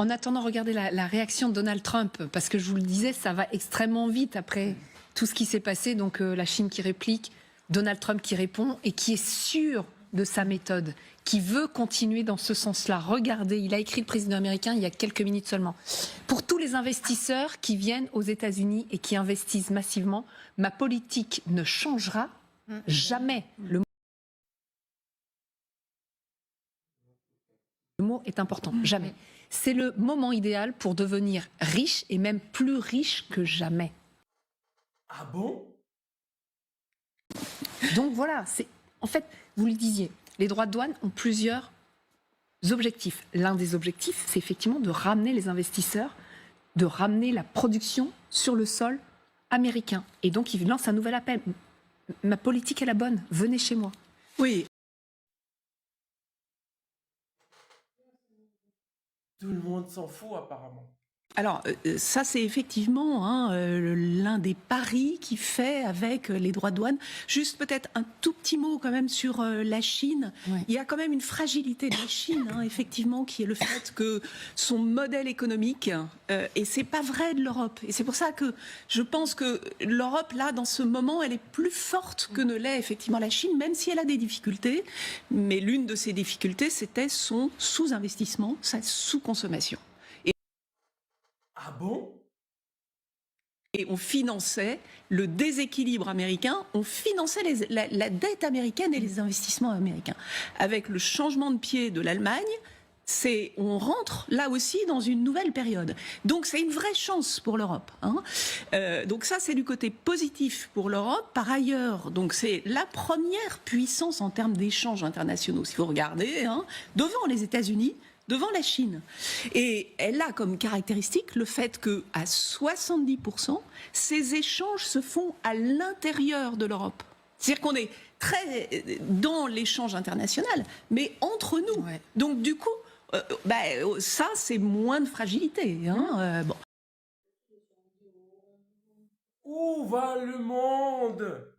En attendant, regardez la réaction de Donald Trump, parce que je vous le disais, ça va extrêmement vite après tout ce qui s'est passé. Donc la Chine qui réplique, Donald Trump qui répond et qui est sûr de sa méthode, qui veut continuer dans ce sens-là. Regardez, il a écrit le président américain il y a quelques minutes seulement. Pour tous les investisseurs qui viennent aux États-Unis et qui investissent massivement, ma politique ne changera jamais. Le mot est important, jamais. C'est le moment idéal pour devenir riche et même plus riche que jamais. Ah bon? Donc voilà, en fait, vous le disiez, les droits de douane ont plusieurs objectifs. L'un des objectifs, c'est effectivement de ramener les investisseurs, de ramener la production sur le sol américain. Et donc, il lance un nouvel appel. Ma politique est la bonne, venez chez moi. Oui. Tout le monde s'en fout apparemment. Alors, ça, c'est effectivement l'un des paris qu'il fait avec les droits de douane. Juste peut-être un tout petit mot quand même sur la Chine. Ouais. Il y a quand même une fragilité de la Chine, effectivement, qui est le fait que son modèle économique, et c'est pas vrai de l'Europe. Et c'est pour ça que je pense que l'Europe, là, dans ce moment, elle est plus forte que ne l'est effectivement la Chine, même si elle a des difficultés. Mais l'une de ces difficultés, c'était son sous-investissement, sa sous-consommation. Ah bon? Et on finançait le déséquilibre américain, on finançait la dette américaine et les investissements américains. Avec le changement de pied de l'Allemagne, on rentre là aussi dans une nouvelle période. Donc c'est une vraie chance pour l'Europe. Donc ça, c'est du côté positif pour l'Europe. Par ailleurs, donc c'est la première puissance en termes d'échanges internationaux, si vous regardez, devant les États-Unis, devant la Chine. Et elle a comme caractéristique le fait que à 70%, ces échanges se font à l'intérieur de l'Europe. C'est-à-dire qu'on est très dans l'échange international, mais entre nous. Ouais. Donc du coup, ça, c'est moins de fragilité. Bon. Où va le monde?